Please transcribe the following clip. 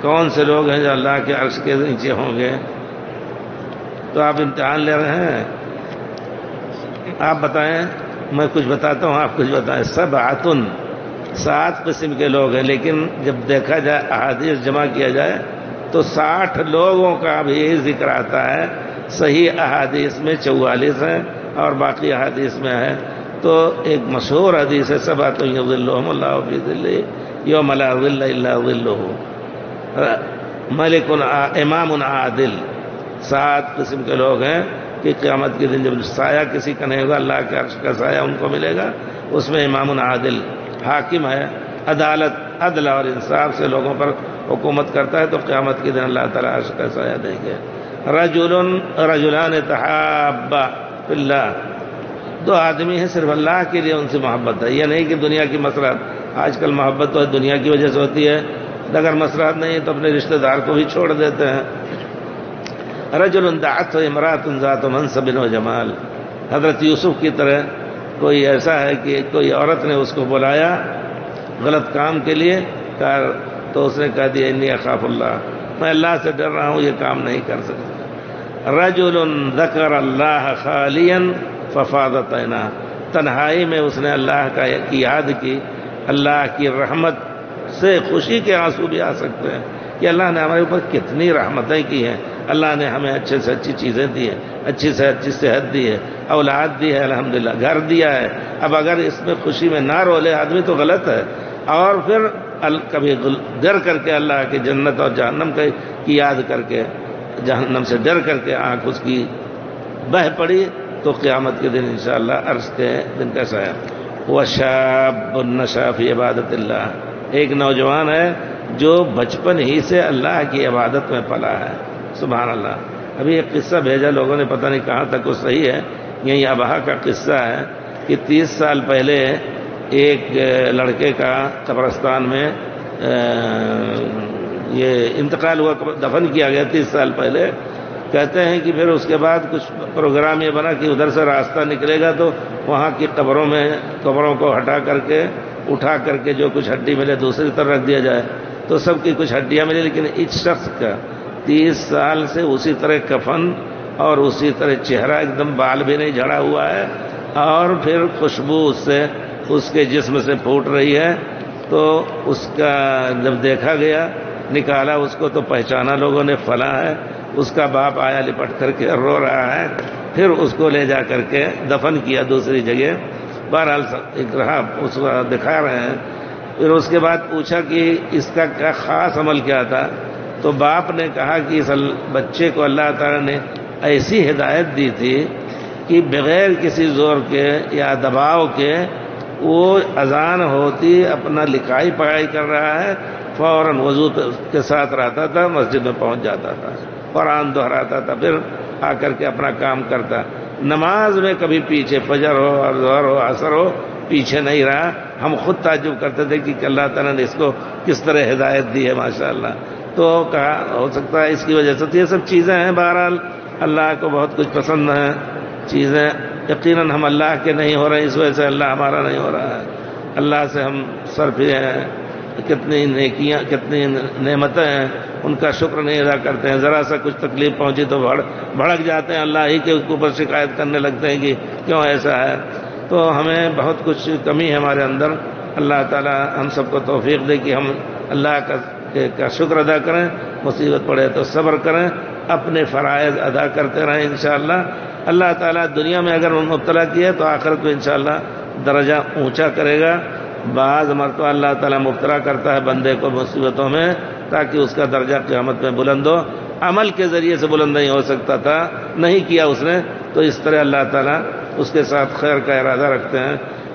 کون سے لوگ ہیں جو اللہ کے عرش کے نیچے ہوں گے؟ تو آپ امتحان لے رہے ہیں، آپ بتائیں، میں کچھ بتاتا ہوں، آپ کچھ بتائیں۔ سبعۃ، 7 قسم کے لوگ ہیں، لیکن جب دیکھا جائے احادیث جمع کیا جائے تو 60 لوگوں کا بھی یہی ذکر آتا ہے۔ صحیح احادیث میں 44 ہیں اور باقی احادیث میں ہے۔ تو ایک مشہور حدیث ہے، سبعۃ یظلھم اللہ فی ظلہ یوم لا ظل الا ظلہ، ملک امام عادل۔ 7 قسم کے لوگ ہیں کہ قیامت کے دن جب سایہ کسی کا نہیں ہوگا، اللہ کے عرش کا سایہ ان کو ملے گا۔ اس میں امام عادل، حاکم ہے، عدالت، عدل اور انصاف سے لوگوں پر حکومت کرتا ہے، تو قیامت کے دن اللہ تعالیٰ عرش کا سایہ دیں گے۔ رجلان تحابا فی اللہ، 2 آدمی ہیں صرف اللہ کے لیے ان سے محبت ہے، یہ نہیں کہ دنیا کی مسرات۔ آج کل محبت تو دنیا کی وجہ سے ہوتی ہے، اگر مسرات نہیں ہے تو اپنے رشتہ دار کو بھی چھوڑ دیتے ہیں۔ رجل دعته امرأة ذات منصب و جمال، حضرت یوسف کی طرح کوئی ایسا ہے کہ کوئی عورت نے اس کو بلایا غلط کام کے لیے، تو اس نے کہا دیا انی اخاف اللہ، میں اللہ سے ڈر رہا ہوں، یہ کام نہیں کر سکتا۔ رجل ذکر اللہ خالیا ففاضت عیناہ، تنہائی میں اس نے اللہ کی یاد کی، اللہ کی رحمت سے خوشی کے آنسو بھی آ سکتے ہیں کہ اللہ نے ہمارے اوپر کتنی رحمتیں کی ہیں، اللہ نے ہمیں اچھے سے اچھی چیزیں دی ہیں، اچھی سے اچھی صحت دی ہے، اولاد دی ہے، الحمدللہ گھر دیا ہے۔ اب اگر اس میں خوشی میں نہ رولے آدمی تو غلط ہے۔ اور پھر کبھی ڈر کر کے اللہ کی جنت اور جہنم کی یاد کر کے، جہنم سے ڈر کر کے آنکھ اس کی بہہ پڑی، تو قیامت کے دن انشاءاللہ عرش کے دن کیسا ہے؟ وَشَابٌ نَشَأَ فِي عِبَادَةِ اللَّهِ، ایک نوجوان ہے جو بچپن ہی سے اللہ کی عبادت میں پلا ہے۔ سبحان اللہ۔ ابھی ایک قصہ بھیجا لوگوں نے، پتہ نہیں کہاں تک وہ صحیح ہے، یہی ابہا کا قصہ ہے کہ 30 سال پہلے ایک لڑکے کا قبرستان میں یہ انتقال ہوا، دفن کیا گیا 30 سال پہلے۔ کہتے ہیں کہ پھر اس کے بعد کچھ پروگرام یہ بنا کہ ادھر سے راستہ نکلے گا تو وہاں کی قبروں کو ہٹا کر کے، اٹھا کر کے جو کچھ ہڈی ملے دوسری طرف رکھ دیا جائے، تو سب کی کچھ ہڈیاں ملے، لیکن اس شخص کا 30 سال سے اسی طرح کفن اور اسی طرح چہرہ، ایک دم بال بھی نہیں جھڑا ہوا ہے، اور پھر خوشبو اس سے اس کے جسم سے پھوٹ رہی ہے۔ تو اس کا جب دیکھا گیا، نکالا اس کو تو پہچانا لوگوں نے، فلاں ہے۔ اس کا باپ آیا لپٹ کر کے رو رہا ہے، پھر اس کو لے جا کر کے دفن کیا دوسری جگہ۔ بہرحال ایک رہا اس کو دکھا رہے ہیں۔ پھر اس کے بعد پوچھا کہ اس کا کیا خاص عمل کیا تھا، تو باپ نے کہا کہ اس بچے کو اللہ تعالیٰ نے ایسی ہدایت دی تھی کہ بغیر کسی زور کے یا دباؤ کے، وہ اذان ہوتی اپنا لکھائی پڑھائی کر رہا ہے، فوراً وضو کے ساتھ رہتا تھا، مسجد میں پہنچ جاتا تھا، قرآن دہراتا تھا، پھر آ کر کے اپنا کام کرتا۔ نماز میں کبھی پیچھے، فجر ہو اور ظہر ہو عصر ہو، پیچھے نہیں رہا۔ ہم خود تعجب کرتے تھے کہ اللہ تعالیٰ نے اس کو کس طرح ہدایت دی ہے، ماشاءاللہ۔ تو کہا ہو سکتا ہے اس کی وجہ سے، تو یہ سب چیزیں ہیں۔ بہرحال اللہ کو بہت کچھ پسند ہیں چیزیں، یقیناً ہم اللہ کے نہیں ہو رہے، اس وجہ سے اللہ ہمارا نہیں ہو رہا ہے۔ اللہ سے ہم صرف ہیں، کتنی نیکیاں، کتنی نعمتیں ہیں، ان کا شکر نہیں ادا کرتے ہیں۔ ذرا سا کچھ تکلیف پہنچی تو بھڑک جاتے ہیں، اللہ ہی کے اوپر شکایت کرنے لگتے ہیں کہ کیوں ایسا ہے۔ تو ہمیں بہت کچھ کمی ہے ہمارے اندر۔ اللہ تعالیٰ ہم سب کو توفیق دے کہ ہم اللہ کا شکر ادا کریں، مصیبت پڑے تو صبر کریں، اپنے فرائض ادا کرتے رہیں انشاءاللہ۔ اللہ تعالیٰ دنیا میں اگر مبتلا کیا تو آخرت میں انشاءاللہ درجہ اونچا کرے گا۔ بعض مرتبہ اللہ تعالیٰ مبتلا کرتا ہے بندے کو مصیبتوں میں تاکہ اس کا درجہ قیامت میں بلند ہو۔ عمل کے ذریعے سے بلند نہیں ہو سکتا تھا، نہیں کیا اس نے، تو اس طرح اللہ تعالیٰ اس کے ساتھ خیر کا ارادہ رکھتے ہیں۔